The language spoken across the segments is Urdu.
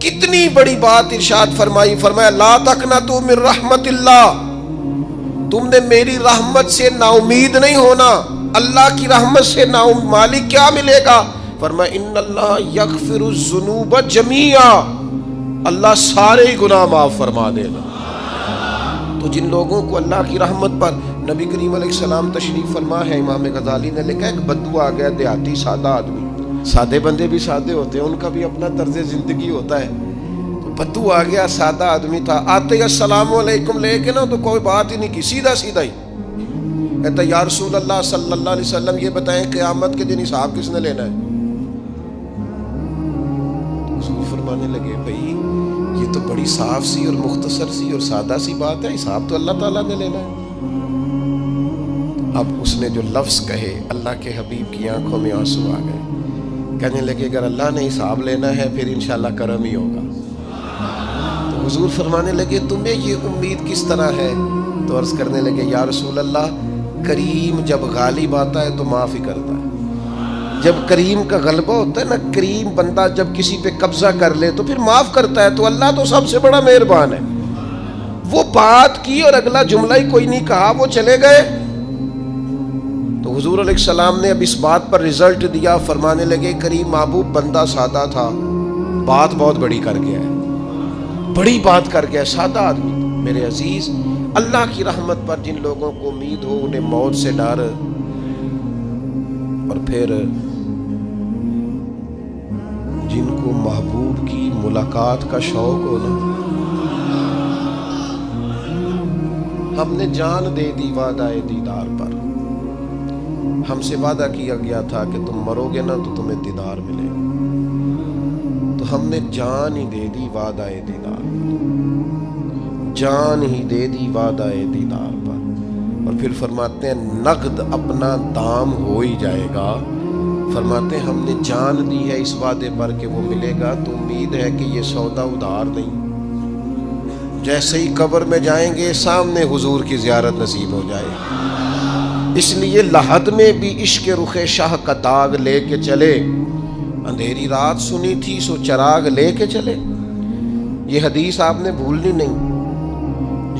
کتنی بڑی بات ارشاد فرمائی، فرمایا لا تقنطوا من رحمت اللہ، تم نے میری رحمت سے نا امید نہیں ہونا، اللہ کی رحمت سے نا مالک کیا ملے گا؟ فرمایا ان اللہ یغفر الذنوب جمیعا، اللہ سارے گناہ معاف فرما دے گا۔ تو جن لوگوں کو اللہ کی رحمت پر نبی کریم علیہ السلام تشریف فرما ہے، امام غزالی نے لکھا ایک بدو آ گیا، دیہاتی سادہ آدمی، سادے بندے بھی سادے ہوتے ہیں، ان کا بھی اپنا طرز زندگی ہوتا ہے، تو بدو آ گیا، سادہ آدمی تھا، آتے ہی السلام علیکم لے کے نا تو کوئی بات ہی نہیں کی، سیدھا سیدھا ہی کہتا یا رسول اللہ صلی اللہ علیہ وسلم یہ بتائیں قیامت کے دن حساب کس نے لینا ہے؟ حضور فرمانے لگے بھائی یہ تو بڑی صاف سی اور مختصر سی اور سادہ سی بات ہے، حساب تو اللہ تعالیٰ نے لینا ہے۔ اب اس نے جو لفظ کہے اللہ کے حبیب کی آنکھوں میں آنسو آ گئے، کہنے لگے اگر اللہ نے حساب لینا ہے پھر انشاءاللہ کرم ہی ہوگا۔ تو حضور فرمانے لگے تمہیں یہ امید کس طرح ہے؟ تو عرض کرنے لگے یا رسول اللہ کریم جب غالب آتا ہے تو معاف ہی کرتا ہے، جب کریم کا غلبہ ہوتا ہے نا، کریم بندہ جب کسی پہ قبضہ کر لے تو پھر معاف کرتا ہے، تو اللہ تو سب سے بڑا مہربان ہے۔ وہ بات کی اور اگلا جملہ ہی کوئی نہیں کہا، وہ چلے گئے۔ تو حضور علیہ السلام نے اب اس بات پر رزلٹ دیا، فرمانے لگے کریم محبوب بندہ سادہ تھا، بات بہت بڑی کر گیا ہے، بڑی بات کر گیا، سادہ آدمی۔ میرے عزیز، اللہ کی رحمت پر جن لوگوں کو امید ہو، انہیں موت سے ڈر، اور پھر جن کو محبوب کی ملاقات کا شوق ہو نا، ہم نے جان دے دی وعدہ دیدار پر، ہم سے وعدہ کیا گیا تھا کہ تم مرو گے نا تو تمہیں دیدار ملے گا، تو ہم نے جان ہی دے دی وعدہ دیدار پر، جان ہی دے دی وعدہ دیدار پر۔ اور پھر فرماتے ہیں نقد اپنا دام ہو ہی جائے گا، فرماتے ہیں ہم نے جان دی ہے اس وعدے پر کہ وہ ملے گا، تو امید ہے کہ یہ سودا ادھار نہیں، جیسے ہی قبر میں جائیں گے سامنے حضور کی زیارت نصیب ہو جائے گی۔ اس لیے لحد میں بھی عشق رخ شاہ کا داغ لے کے چلے، اندھیری رات سنی تھی سو چراغ لے کے چلے۔ یہ حدیث آپ نے بھولنی نہیں،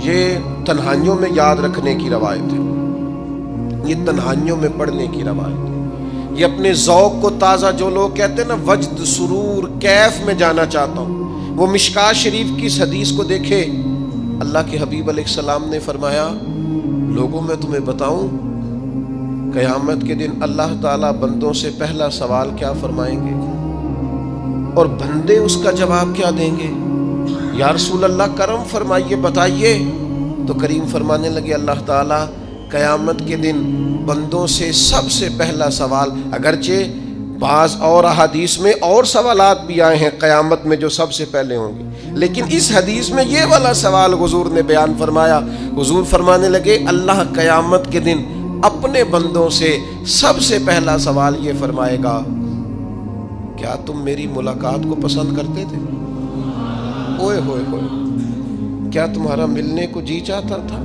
یہ تنہائیوں میں یاد رکھنے کی روایت ہے، یہ تنہائیوں میں پڑھنے کی روایت ہے۔ یہ اپنے ذوق کو تازہ، جو لوگ کہتے ہیں نا وجد سرور کیف میں جانا چاہتا ہوں، وہ مشکات شریف کی اس حدیث کو دیکھے۔ اللہ کے حبیب علیہ السلام نے فرمایا لوگوں میں تمہیں بتاؤں قیامت کے دن اللہ تعالیٰ بندوں سے پہلا سوال کیا فرمائیں گے اور بندے اس کا جواب کیا دیں گے؟ یا رسول اللہ کرم فرمائیے بتائیے۔ تو کریم فرمانے لگے اللہ تعالیٰ قیامت کے دن بندوں سے سب سے پہلا سوال، اگرچہ بعض اور احادیث میں اور سوالات بھی آئے ہیں قیامت میں جو سب سے پہلے ہوں گے، لیکن اس حدیث میں یہ والا سوال حضور نے بیان فرمایا۔ حضور فرمانے لگے اللہ قیامت کے دن اپنے بندوں سے سب سے پہلا سوال یہ فرمائے گا کیا تم میری ملاقات کو پسند کرتے تھے؟ اوئے ہوئے ہوئے، کیا تمہارا ملنے کو جی چاہتا تھا؟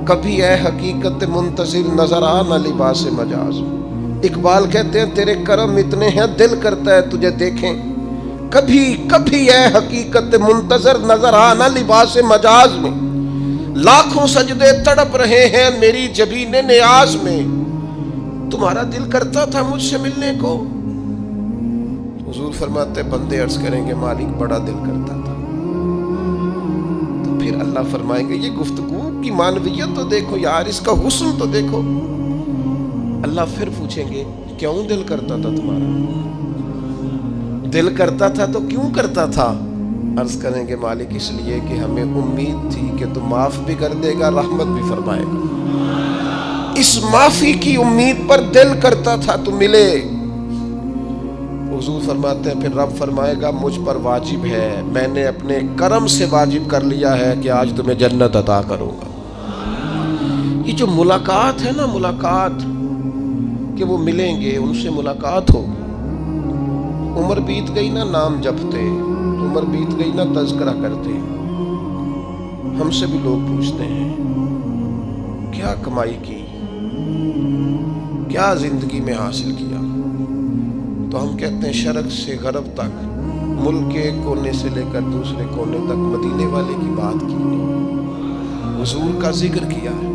کبھی اے حقیقت منتظر نظر آ نہ لباس مجاز۔ اقبال کہتے ہیں تیرے کرم اتنے ہیں دل کرتا ہے تجھے دیکھیں، کبھی کبھی اے حقیقت منتظر نظر آ نہ لباس مجاز میں، لاکھوں سجدے تڑپ رہے ہیں میری جبین نیاز میں، تمہارا دل کرتا تھا مجھ سے ملنے کو؟ حضور فرماتے بندے عرض کریں گے مالک بڑا دل کرتا تھا۔ تو پھر اللہ فرمائیں گے یہ گفتگو کی معنویت تو دیکھو یار، اس کا حسن تو دیکھو۔ اللہ پھر پوچھیں گے کیوں دل کرتا تھا تمہارا؟ دل کرتا تھا تو کیوں کرتا تھا؟ عرض کریں گے مالک اس لیے کہ ہمیں امید تھی کہ تو معاف بھی کر دے گا، رحمت بھی فرمائے گا، اس معافی کی امید پر دل کرتا تھا تو ملے۔ حضور فرماتے ہیں پھر رب فرمائے گا مجھ پر واجب ہے، میں نے اپنے کرم سے واجب کر لیا ہے کہ آج تمہیں جنت عطا کروں گا۔ یہ جو ملاقات ہے نا، ملاقات کہ وہ ملیں گے، ان سے ملاقات ہوگی۔ عمر بیت گئی نا نام جپتے، عمر بیت گئی نا تذکرہ کرتے، ہم سے بھی لوگ پوچھتے ہیں کیا کمائی کی، کیا زندگی میں حاصل کیا، تو ہم کہتے ہیں شرق سے غرب تک ملک کے ایک کونے سے لے کر دوسرے کونے تک مدینے والے کی بات کی، حضور کا ذکر کیا ہے۔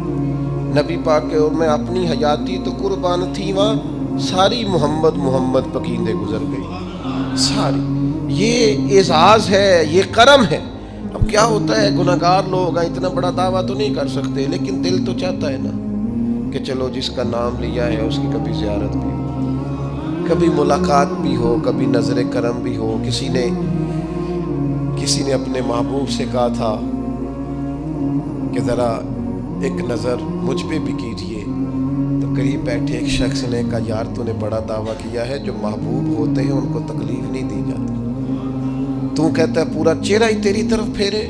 نبی پاک کے میں اپنی حیاتی تو قربان تھی، وہاں ساری محمد محمد پکیندے گزر گئی ساری۔ یہ اعزاز ہے، یہ کرم ہے۔ اب کیا ہوتا ہے، گناہگار لوگ ہیں، اتنا بڑا دعویٰ تو نہیں کر سکتے، لیکن دل تو چاہتا ہے نا کہ چلو جس کا نام لیا ہے اس کی کبھی زیارت بھی ہو، کبھی ملاقات بھی ہو، کبھی نظر کرم بھی ہو۔ کسی نے اپنے محبوب سے کہا تھا کہ ذرا ایک نظر مجھ پہ بھی کیجئے، تو قریب بیٹھے ایک شخص نے کہا یار تو نے بڑا دعویٰ کیا ہے، جو محبوب ہوتے ہیں ان کو تکلیف نہیں دی جاتی، تو کہتا ہے پورا چہرہ ہی تیری طرف پھیرے۔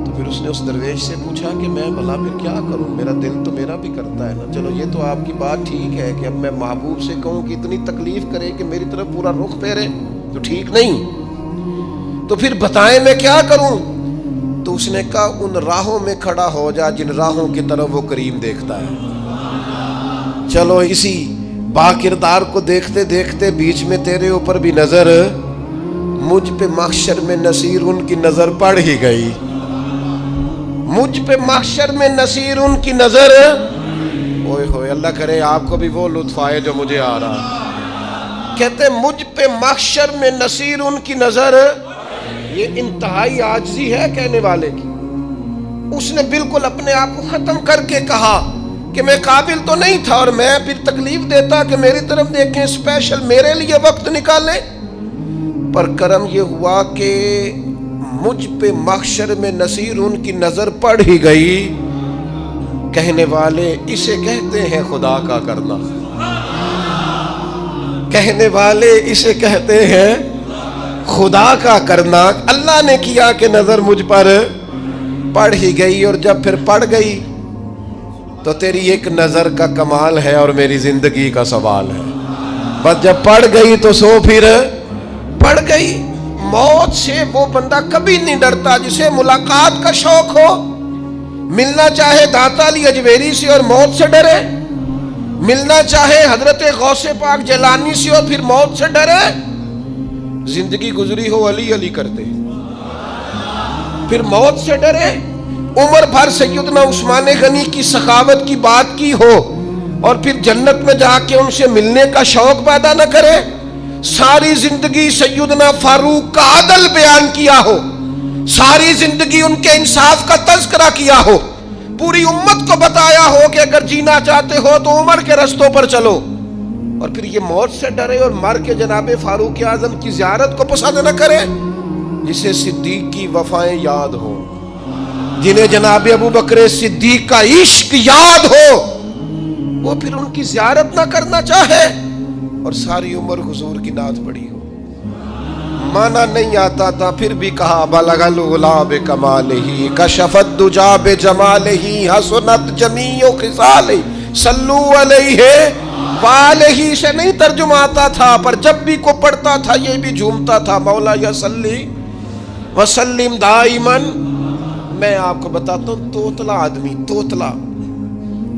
تو پھر اس نے اس درویش سے پوچھا کہ میں بھلا پھر کیا کروں، میرا دل تو میرا بھی کرتا ہے نا، چلو یہ تو آپ کی بات ٹھیک ہے کہ اب میں محبوب سے کہوں کہ اتنی تکلیف کرے کہ میری طرف پورا رخ پھیرے تو ٹھیک نہیں، تو پھر بتائیں میں کیا کروں؟ تو اس نے کہا ان راہوں میں کھڑا ہو جا جن راہوں کی طرف وہ کریم دیکھتا ہے۔ چلو اسی با کردار کو دیکھتے دیکھتے بیچ میں تیرے اوپر بھی نظر، مجھ پہ محشر میں نصیر ان کی نظر پڑ ہی گئی، مجھ پہ محشر میں نصیر ان کی نظر، اوئے ہوئے اللہ کرے آپ کو بھی وہ لطف آئے جو مجھے آ رہا۔ کہتے مجھ پہ محشر میں نصیر ان کی نظر، یہ انتہائی عاجزی ہے کہنے والے کی۔ اس نے بالکل اپنے آپ کو ختم کر کے کہا کہ میں قابل تو نہیں تھا، اور میں پھر تکلیف دیتا کہ میری طرف دیکھیں، اسپیشل میرے لیے وقت نکالیں۔ پر کرم یہ ہوا کہ مجھ پہ محشر میں نصیر ان کی نظر پڑ ہی گئی۔ کہنے والے اسے کہتے ہیں خدا کا کرنا، کہنے والے اسے کہتے ہیں خدا کا کرنا۔ اللہ نے کیا کہ نظر مجھ پر پڑ ہی گئی، اور جب پھر پڑ گئی تو تیری ایک نظر کا کمال ہے اور میری زندگی کا سوال ہے۔ بس جب پڑ گئی تو سو پھر پڑ گئی۔ موت سے وہ بندہ کبھی نہیں ڈرتا جسے ملاقات کا شوق ہو، ملنا چاہے داتا علی اجویری سے اور موت سے ڈرے، ملنا چاہے حضرت غوث پاک جیلانی سے اور پھر موت سے ڈرے۔ زندگی گزری ہو علی علی کرتے پھر موت سے ڈرے، عمر بھر سیدنا عثمان غنی کی سخاوت کی بات کی ہو اور پھر جنت میں جا کے ان سے ملنے کا شوق پیدا نہ کرے، ساری زندگی سیدنا فاروق کا عدل بیان کیا ہو، ساری زندگی ان کے انصاف کا تذکرہ کیا ہو، پوری امت کو بتایا ہو کہ اگر جینا چاہتے ہو تو عمر کے رستوں پر چلو، اور پھر یہ موت سے ڈرے اور مر کے جناب فاروق اعظم کی زیارت کو پسند نہ کرے۔ جسے صدیق کی وفائیں یاد ہو، جنہیں جناب ابو بکر صدیق کا عشق یاد ہو، وہ پھر ان کی زیارت نہ کرنا چاہے اور ساری عمر حضور کی نعت پڑھی ہو۔ مانا نہیں آتا تھا پھر بھی کہا بلغ العلا بکمالہ کشف الدجا بجمالہ حسنت جمیع خصالہ صلو علیہ والہ سے نہیں ترجمہ آتا تھا، پر جب بھی کو پڑھتا تھا یہ بھی جھومتا تھا مولا یا صلی وسلم دائماً۔ میں آپ کو بتاتا ہوں توتلا آدمی، توتلا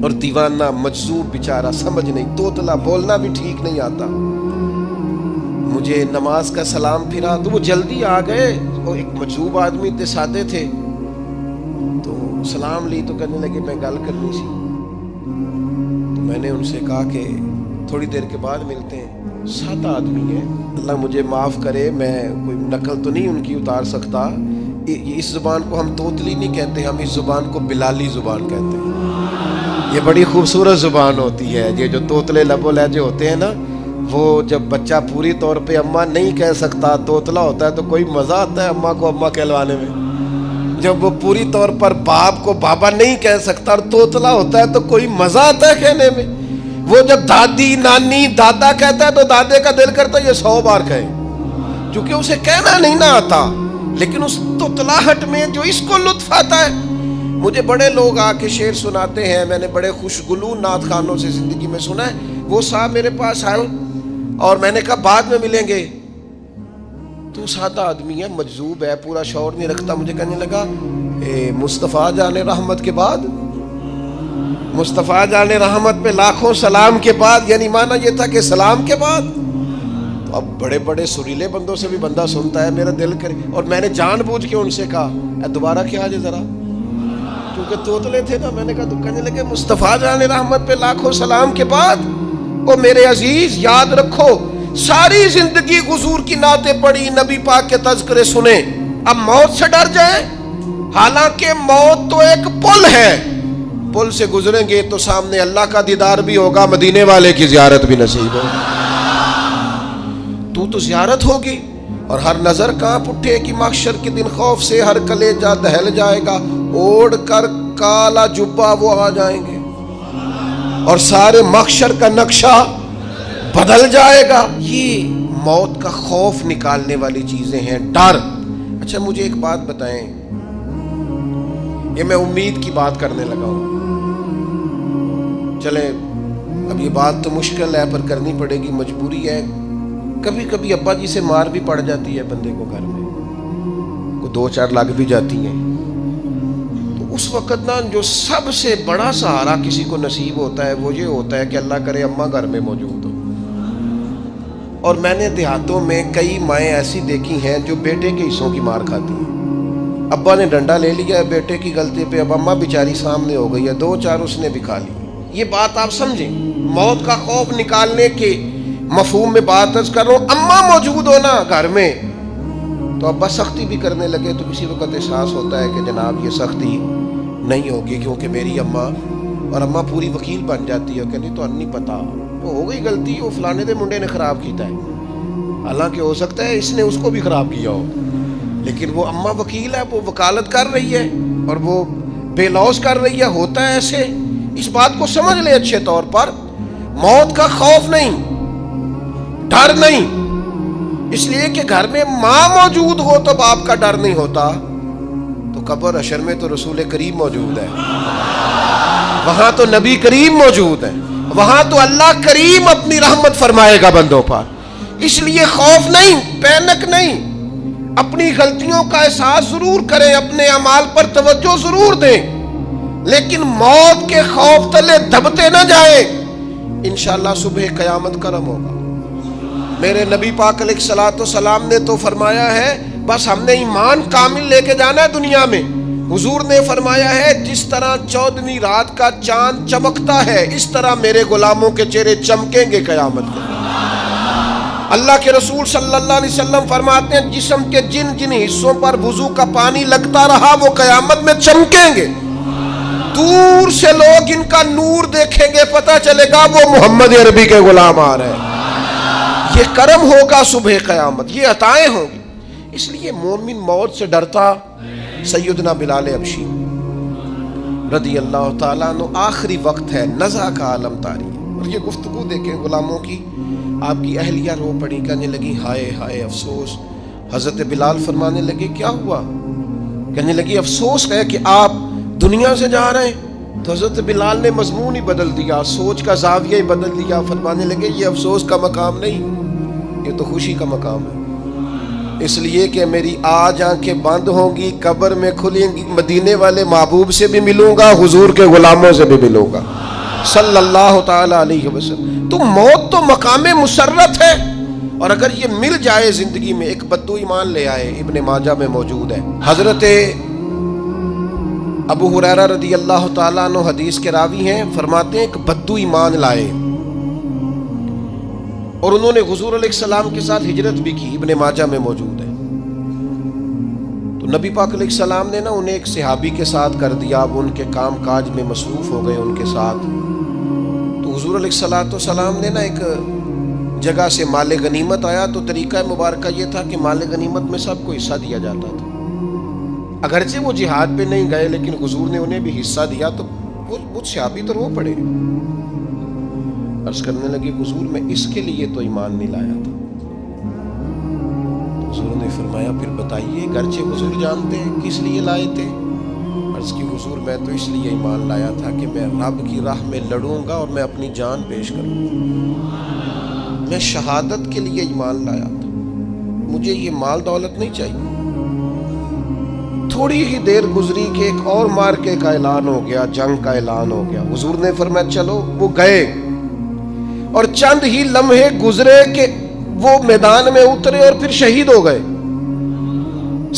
اور دیوانہ مجذوب بیچارہ، سمجھ نہیں، توتلا بولنا بھی ٹھیک نہیں آتا۔ مجھے نماز کا سلام پھرا تو وہ جلدی آ گئے، وہ ایک مجذوب آدمی تھے، سادے تھے، تو سلام لی تو کہنے لگے میں گل کرنی سی، تو میں نے ان سے کہا کہ تھوڑی دیر کے بعد ملتے ہیں۔ سادہ آدمی ہے، اللہ مجھے معاف کرے، میں کوئی نقل تو نہیں ان کی اتار سکتا، اس زبان کو ہم توتلی نہیں کہتے، ہم اس زبان کو بلالی زبان کہتے ہیں۔ یہ بڑی خوبصورت زبان ہوتی ہے، یہ جو توتلے لب و لہجے ہوتے ہیں نا، وہ جب بچہ پوری طور پہ اماں نہیں کہہ سکتا، توتلا ہوتا ہے تو کوئی مزہ آتا ہے اماں کو اماں کہلوانے میں۔ جب وہ پوری طور پر باپ کو بابا نہیں کہہ سکتا اور توتلا ہوتا ہے تو کوئی مزہ آتا ہے کہنے میں۔ وہ جب دادی نانی دادا کہتا ہے تو دادے کا دل کرتا ہے یہ 100 بار کہے، چونکہ اسے کہنا نہیں نہ آتا، لیکن اس توتلاہٹ میں جو اس کو لطف آتا ہے۔ مجھے بڑے لوگ آ کے شعر سناتے ہیں، میں نے بڑے خوشگلو نعت خوانوں سے زندگی میں سنا ہے، وہ صاحب میرے پاس آئے اور میں نے کہا بعد میں ملیں گے، تو سادہ آدمی ہے، مجذوب ہے، پورا شعور نہیں رکھتا، مجھے کہنے لگا مصطفیٰ جان رحمت کے بعد، مصطفیٰ جان رحمت پہ لاکھوں سلام کے بعد، یعنی معنی یہ تھا کہ سلام کے بعد، تو اب بڑے بڑے سریلے بندوں سے بھی بندہ سنتا ہے میرا دل کرے، اور میں نے جان بوجھ کے ان سے کہا اے دوبارہ کیا جائے ذرا، کیونکہ توتلے تھے نا. میں نے کہا تو کہنے لگے مصطفیٰ جان رحمت پہ لاکھوں سلام کے بعد او میرے عزیز یاد رکھو ساری زندگی حضور کی نعتیں پڑھی، نبی پاک کے تذکرے سنے، اب موت سے ڈر جائیں؟ حالانکہ موت تو ایک پل ہے، پل سے گزریں گے تو سامنے اللہ کا دیدار بھی ہوگا، مدینے والے کی زیارت بھی نصیب ہوگی. تو زیارت ہوگی اور ہر نظر کانپ اٹھے کہ محشر کے دن خوف سے ہر کلیجہ دہل جائے گا، اوڑھ کر کالا جبہ وہ آ جائیں گے اور سارے محشر کا نقشہ بدل جائے گا. یہ موت کا خوف نکالنے والی چیزیں ہیں، ڈر. اچھا مجھے ایک بات بتائیں، یہ میں امید کی بات کرنے لگا ہوں، چلیں اب یہ بات تو مشکل ہے پر کرنی پڑے گی، مجبوری ہے. کبھی کبھی ابا جی سے مار بھی پڑ جاتی ہے بندے کو، گھر میں کوئی 2-4 لگ بھی جاتی ہیں، تو اس وقت نا جو سب سے بڑا سہارا کسی کو نصیب ہوتا ہے وہ یہ ہوتا ہے کہ اللہ کرے اماں گھر میں موجود ہو. اور میں نے دیہاتوں میں کئی مائیں ایسی دیکھی ہیں جو بیٹے کے حصوں کی مار کھاتی ہیں. ابا نے ڈنڈا لے لیا ہے بیٹے کی غلطی پہ، اب اماں بیچاری سامنے ہو گئی ہے، 2-4 اس نے بھی کھا لی. یہ بات آپ سمجھیں، موت کا خوف نکالنے کے مفہوم میں بات عرض کر رہا ہوں. اماں موجود ہونا گھر میں تو ابا سختی بھی کرنے لگے تو کسی وقت احساس ہوتا ہے کہ جناب یہ سختی نہیں ہوگی کیونکہ میری اماں، اور اماں پوری وکیل بن جاتی ہے کہ نہیں تو نہیں پتا وہ ہو گئی غلطی، وہ فلانے دے منڈے نے خراب کیتا ہے، حالانکہ ہو سکتا ہے اس نے اس کو بھی خراب کیا ہو، لیکن وہ اماں وکیل ہے، وہ وکالت کر رہی ہے اور وہ بے لوث کر رہی ہے. ہوتا ہے ایسے، اس بات کو سمجھ لے اچھے طور پر. موت کا خوف نہیں، ڈر نہیں، اس لیے کہ گھر میں ماں موجود ہو تو باپ کا ڈر نہیں ہوتا. تو قبر حشر میں تو رسول کریم موجود ہے، وہاں تو نبی کریم موجود ہے، وہاں تو اللہ کریم اپنی رحمت فرمائے گا بندوں پر. اس لیے خوف نہیں، پینک نہیں، اپنی غلطیوں کا احساس ضرور کریں، اپنے اعمال پر توجہ ضرور دیں، لیکن موت کے خوف تلے دبتے نہ جائیں. انشاءاللہ صبح قیامت کرم ہوگا. میرے نبی پاک علیہ الصلوۃ والسلام نے تو فرمایا ہے بس ہم نے ایمان کامل لے کے جانا ہے دنیا میں. حضور نے فرمایا ہے جس طرح 14ویں رات کا چاند چمکتا ہے اس طرح میرے غلاموں کے چہرے چمکیں گے قیامت کو. اللہ کے رسول صلی اللہ علیہ وسلم فرماتے ہیں جسم کے جن جن حصوں پر وضو کا پانی لگتا رہا وہ قیامت میں چمکیں گے. دور سے لوگ ان کا نور دیکھیں گے، پتہ چلے گا وہ محمد عربی کے غلام آ رہے ہیں. یہ کرم ہوگا صبح قیامت، یہ عطائیں ہوں گی. اس لیے مومن موت سے ڈرتا. سیدنا بلال حبشی رضی اللہ تعالیٰ عنہ، آخری وقت ہے، نزع کا عالم طاری ہے، اور یہ گفتگو دیکھیں غلاموں کی. آپ کی اہلیہ رو پڑی، کہنے لگی ہائے ہائے افسوس. حضرت بلال فرمانے لگے کیا ہوا؟ کہنے لگی افسوس ہے کہ آپ دنیا سے جا رہے ہیں. تو حضرت بلال نے مضمون ہی بدل دیا، سوچ کا زاویہ ہی بدل دیا. فرمانے لگے یہ افسوس کا مقام نہیں، یہ تو خوشی کا مقام ہے. اس لیے کہ میری آج آنکھیں بند ہوں گی، قبر میں کھلیں گی، مدینے والے محبوب سے بھی ملوں گا، حضور کے غلاموں سے بھی ملوں گا صلی اللہ تعالی علیہ وسلم. تو موت تو مقام مسرت ہے، اور اگر یہ مل جائے زندگی میں. ایک بدو ایمان لے آئے، ابن ماجہ میں موجود ہے. حضرت ابو ہریرہ رضی اللہ تعالیٰ عنہ حدیث کے راوی ہیں، فرماتے ہیں ایک بدو ایمان لائے اور انہوں نے حضور علیہ السلام کے ساتھ ہجرت بھی کی. ابن ماجہ میں موجود ہے. تو نبی پاک علیہ السلام نے نا انہیں ایک صحابی کے ساتھ کر دیا. اب ان کے کام کاج میں مصروف ہو گئے ان کے ساتھ. تو حضور علیہ السلام نے نا ایک جگہ سے مال غنیمت آیا. تو طریقہ مبارکہ یہ تھا کہ مال غنیمت میں سب کو حصہ دیا جاتا تھا. اگرچہ وہ جہاد پہ نہیں گئے لیکن حضور نے انہیں بھی حصہ دیا. تو وہ صحابی تو رو پڑے، عرض کرنے لگے حضور میں اس کے لیے تو ایمان نہیں لایا تھا. حضور نے فرمایا پھر بتائیے. گرچہ حضور جانتے ہیں کس لیے لائے تھے. عرض کی حضور میں تو اس لیے ایمان لایا تھا کہ میں رب کی راہ میں لڑوں گا اور میں اپنی جان پیش کروں گا. میں شہادت کے لیے ایمان لایا تھا، مجھے یہ مال دولت نہیں چاہیے. تھوڑی ہی دیر گزری کہ ایک اور مارکے کا اعلان ہو گیا، جنگ کا اعلان ہو گیا. حضور نے فرمایا چلو. وہ گئے اور چند ہی لمحے گزرے کہ وہ میدان میں اترے اور پھر شہید ہو گئے.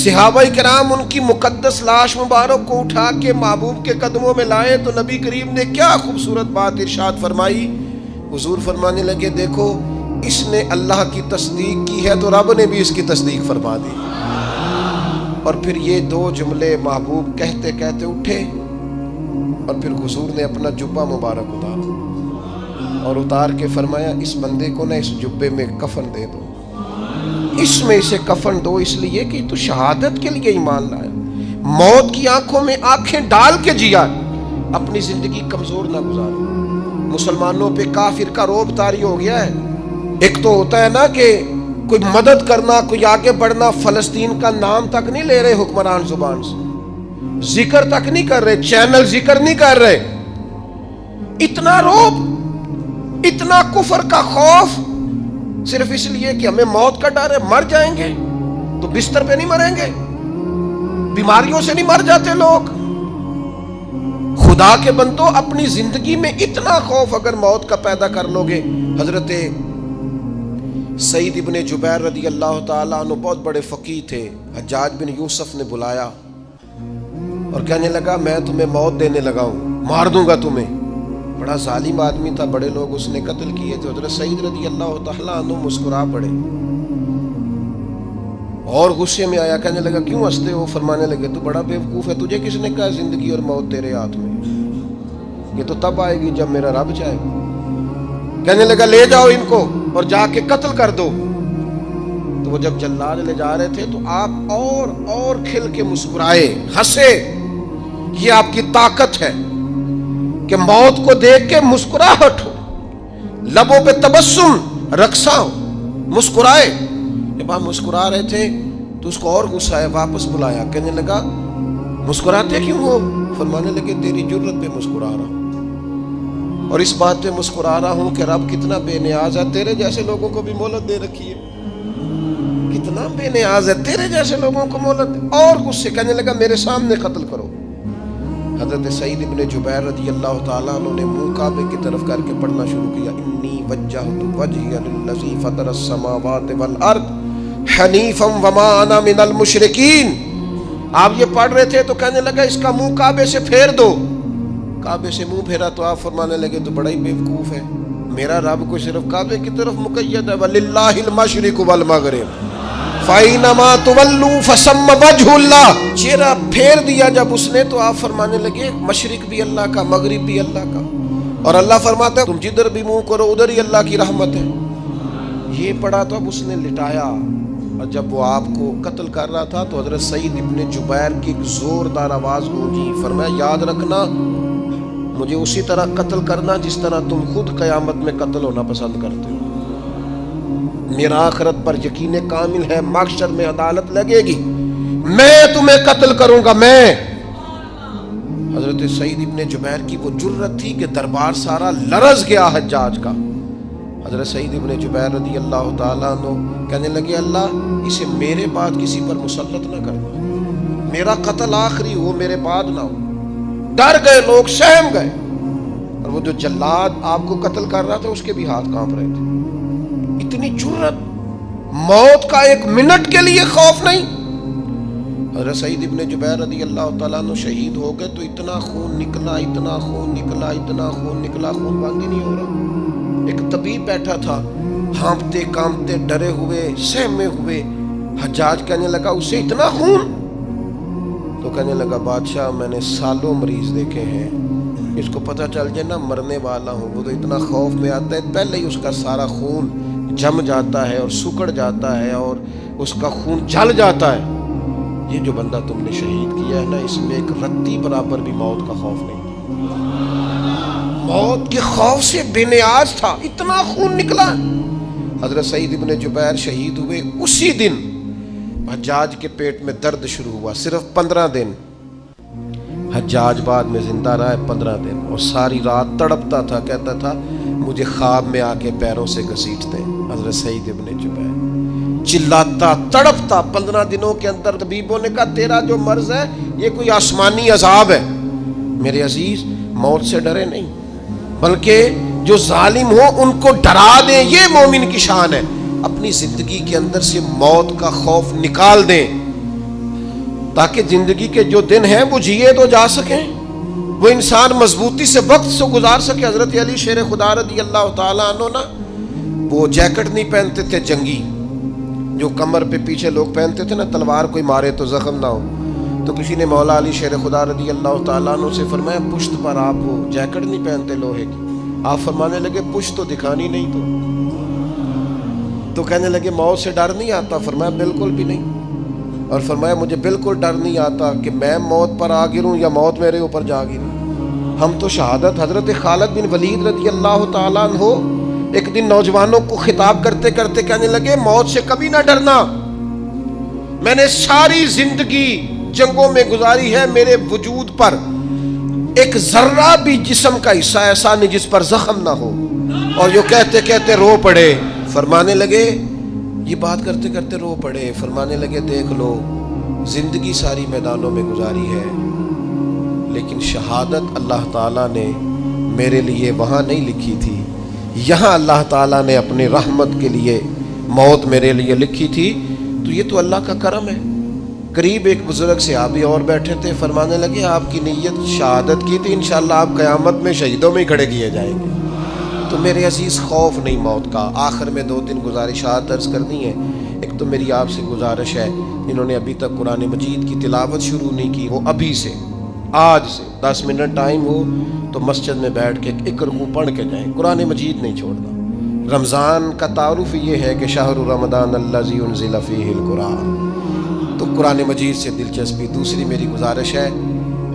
صحابہ کرام ان کی مقدس لاش مبارک کو اٹھا کے محبوب کے قدموں میں لائے تو نبی کریم نے کیا خوبصورت بات ارشاد فرمائی. حضور فرمانے لگے دیکھو اس نے اللہ کی تصدیق کی ہے تو رب نے بھی اس کی تصدیق فرما دی. اور پھر یہ دو جملے محبوب کہتے کہتے اٹھے اور پھر حضور نے اپنا جبہ مبارک اتارا اور اتار کے فرمایا اس بندے کو نہ اس جبے میں کفن دے دو, اس میں اسے کفن دو, اس لیے کہ تو شہادت کے لیے ایمان لایا, موت کی آنکھوں میں آنکھیں ڈال کے جیا, اپنی زندگی کمزور نہ گزاری. مسلمانوں پہ کافر کا رعب طاری ہو گیا ہے. ایک تو ہوتا ہے نا کہ کوئی مدد کرنا, کوئی آگے بڑھنا, فلسطین کا نام تک نہیں لے رہے حکمران زبان سے, ذکر تک نہیں کر رہے, چینل ذکر نہیں کر رہے. اتنا رعب, اتنا کفر کا خوف, صرف اس لیے کہ ہمیں موت کا ڈر ہے. مر جائیں گے تو بستر پہ نہیں مریں گے, بیماریوں سے نہیں مر جاتے لوگ. خدا کے بندو اپنی زندگی میں اتنا خوف اگر موت کا پیدا کر لو گے. حضرت سعید ابن جبیر رضی اللہ تعالیٰ عنہ بہت بڑے فقیہ تھے. حجاج بن یوسف نے بلایا اور کہنے لگا میں تمہیں موت دینے لگا ہوں, مار دوں گا تمہیں. بڑا ظالم آدمی تھا, بڑے لوگ اس نے قتل کیے تھے. حضرت سعید رضی اللہ تعالیٰ عنہ مسکرا پڑے اور غصے میں آیا, کہنے لگا کیوں ہنستے ہو؟ فرمانے لگے تو بڑا بیوقوف ہے, تجھے کس نے کہا زندگی اور موت تیرے ہاتھ میں, یہ تو تب آئے گی جب میرا رب چاہے. کہنے لگا لے جاؤ ان کو اور جا کے قتل کر دو. تو وہ جب جلاد لے جا رہے تھے تو آپ اور کھل کے مسکرائے, ہنسے. یہ آپ کی طاقت ہے کہ موت کو دیکھ کے مسکراہٹ ہو, لبوں پہ تبسم رقصہ ہو, مسکرائے. جب آپ مسکرا رہے تھے تو اس کو اور غصہ آیا, واپس بلایا. کہنے لگا مسکراتے کیوں ہو؟ فرمانے لگے تیری جرت پہ مسکرا رہا ہوں اور اس بات پہ مسکرا رہا ہوں کہ رب کتنا بے نیاز ہے, تیرے جیسے لوگوں کو بھی مہلت دے رکھی ہے. کتنا بے نیاز ہے, تیرے جیسے لوگوں کو مہلت. اور غصے, کہنے لگا میرے سامنے قتل کرو. حضرت سعید ابن جبیر رضی اللہ تعالیٰ عنہ نے منہ کعبے کی طرف کر کے پڑھنا شروع کیا, انی وجہت وجہی للذی فطر السماوات والارض حنیفا وما انا من المشرکین. آپ یہ پڑھ رہے تھے تو کہنے لگا اس کا منہ کعبے سے پھیر دو. کعبے سے منہ پھیرا تو آپ فرمانے لگے تو بڑا ہی بیوقوف ہے, میرا رب کو صرف کعبے کی طرف مقید ہے, وَلِلَّهِ الْمَشْرِقُ وَالْمَغْرِبُ فَأَيْنَمَا تُوَلُّوا فَثَمَّ وَجْهُ اللَّهِ. چہرہ پھیر دیا جب اس نے تو آپ فرمانے لگے مشرق بھی اللہ کا, مغرب بھی اللہ کا. اور اللہ فرماتا ہے تم جدھر بھی منہ کرو ادھر ہی اللہ کی رحمت ہے. یہ پڑھا تو اب اس نے لٹایا, اور جب وہ آپ کو قتل کر رہا تھا تو حضرت سعید ابن جبیر کی ایک زوردار آواز گونجی. فرمایا یاد رکھنا مجھے اسی طرح قتل کرنا جس طرح تم خود قیامت میں قتل ہونا پسند کرتے ہو. میرا آخرت پر یقین کامل ہے, محشر میں عدالت لگے گی, میں تمہیں قتل کروں گا میں. حضرت سعید ابن جبیر کی وہ جرت تھی کہ دربار سارا لرز گیا حجاج کا. حضرت سعید ابن جبیر رضی اللہ تعالیٰ عنہ کہنے لگے اللہ اسے میرے بعد کسی پر مسلط نہ کرنا, میرا قتل آخری ہو, میرے بعد نہ ہو. ڈر گئے لوگ, سہم گئے. اور وہ جو جلاد آپ کو قتل کر رہا تھا اس کے بھی ہاتھ کانپ رہے تھے. اتنی جرت, موت کا ایک منٹ کے لیے خوف نہیں. حضرت سعید ابن جبیر رضی اللہ تعالیٰ عنہ شہید ہو گئے تو اتنا خون نکلا, اتنا خون نکلا, اتنا خون نکلا, خون بند ہی نہیں ہو رہا. ایک طبیب بیٹھا تھا, ہانپتے کانپتے ڈرے ہوئے سہمے ہوئے. حجاج کہنے لگا اسے اتنا خون؟ تو کہنے لگا بادشاہ میں نے سالوں مریض دیکھے ہیں, اس کو پتہ چل جائے نا مرنے والا ہوں وہ تو اتنا خوف میں آتا ہے, پہلے ہی اس کا سارا خون جم جاتا ہے اور سکڑ جاتا ہے اور اس کا خون جل جاتا ہے. یہ جو بندہ تم نے شہید کیا ہے نا اس میں ایک رتی برابر بھی موت کا خوف نہیں, موت کے خوف سے بے نیاز تھا, اتنا خون نکلا. حضرت سعید ابن جبیر شہید ہوئے اسی دن حجاج کے پیٹ میں درد شروع ہوا. صرف 15 دن حجاج بعد میں زندہ رہا ہے, 15 دن, اور ساری رات تڑپتا تھا, کہتا تھا مجھے خواب میں آ کے پیروں سے گھسیٹتے. حضرت سعید ابن جبیر چلاتا تڑپتا 15 دنوں کے اندر. طبیبوں نے کہا تیرا جو مرض ہے یہ کوئی آسمانی عذاب ہے. میرے عزیز موت سے ڈرے نہیں بلکہ جو ظالم ہو ان کو ڈرا دیں, یہ مومن کی شان ہے. اپنی زندگی کے اندر سے موت کا خوف نکال دیں، تاکہ زندگی کے جو دن ہیں وہ جیے تو جا سکیں، وہ انسان مضبوطی سے وقت سے گزار سکے۔ حضرت علی شیر خدا رضی اللہ تعالیٰ عنہ نا وہ جیکٹ نہیں پہنتے تھے جنگی، جو کمر پہ پیچھے لوگ پہنتے تھے نا، تلوار کوئی مارے تو زخم نہ ہو۔ تو کسی نے مولا علی شیر خدا رضی اللہ تعالیٰ عنہ سے فرمایا پشت پر آپ وہ جیکٹ نہیں پہنتے لوہے کی؟ آپ فرمانے لگے پشت تو دکھانی نہیں تو کہنے لگے موت سے ڈر نہیں آتا؟ فرمایا بالکل بھی نہیں، اور فرمایا مجھے بالکل ڈر نہیں آتا کہ میں موت پر آ گروں یا موت میرے اوپر جا گرے۔ ہم تو شہادت حضرت خالد بن ولید رضی اللہ تعالیٰ عنہ ایک دن نوجوانوں کو خطاب کرتے کرتے کہنے لگے موت سے کبھی نہ ڈرنا، میں نے ساری زندگی جنگوں میں گزاری ہے، میرے وجود پر ایک ذرہ بھی جسم کا حصہ ایسا نہیں جس پر زخم نہ ہو۔ اور جو کہتے کہتے رو پڑے، فرمانے لگے یہ بات کرتے کرتے رو پڑے، فرمانے لگے دیکھ لو زندگی ساری میدانوں میں گزاری ہے، لیکن شہادت اللہ تعالیٰ نے میرے لیے وہاں نہیں لکھی تھی، یہاں اللہ تعالیٰ نے اپنی رحمت کے لیے موت میرے لیے لکھی تھی۔ تو یہ تو اللہ کا کرم ہے۔ قریب ایک بزرگ صحابی اور بیٹھے تھے، فرمانے لگے آپ کی نیت شہادت کی تھی، انشاءاللہ آپ قیامت میں شہیدوں میں ہی کھڑے کیے جائیں گے۔ تو میرے عزیز خوف نہیں موت کا۔ آخر میں 2-3 گزارشات عرض کرنی ہے۔ ایک تو میری آپ سے گزارش ہے، جنہوں نے ابھی تک قرآن مجید کی تلاوت شروع نہیں کی، وہ ابھی سے آج سے 10 منٹ ٹائم ہو تو مسجد میں بیٹھ کے ایک رکوع پڑھ کے جائیں، قرآن مجید نہیں چھوڑنا۔ رمضان کا تعارف یہ ہے کہ شہر رمضان الذی انزل فیہ القرآن، تو قرآن مجید سے دلچسپی۔ دوسری میری گزارش ہے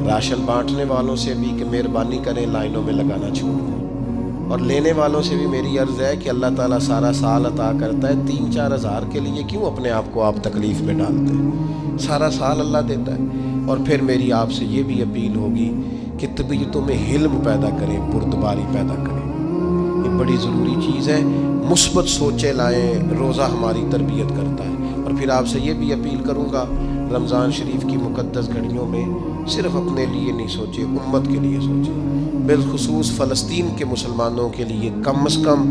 راشن بانٹنے والوں سے بھی کہ مہربانی کریں لائنوں میں لگانا چھوڑ دیں، اور لینے والوں سے بھی میری عرض ہے کہ اللہ تعالیٰ سارا سال عطا کرتا ہے، 3-4 ہزار کے لیے کیوں اپنے آپ کو آپ تکلیف میں ڈالتے ہیں؟ سارا سال اللہ دیتا ہے۔ اور پھر میری آپ سے یہ بھی اپیل ہوگی کہ طبیعتوں میں حلم پیدا کریں، بردباری پیدا کریں، یہ بڑی ضروری چیز ہے۔ مثبت سوچیں لائیں، روزہ ہماری تربیت کرتا ہے۔ اور پھر آپ سے یہ بھی اپیل کروں گا رمضان شریف کی مقدس گھڑیوں میں صرف اپنے لیے نہیں سوچے، امت کے لیے سوچیں، بالخصوص فلسطین کے مسلمانوں کے لیے کم از کم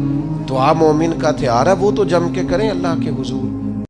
دعا مومن کا ہتھیار ہے، وہ تو جم کے کریں اللہ کے حضور۔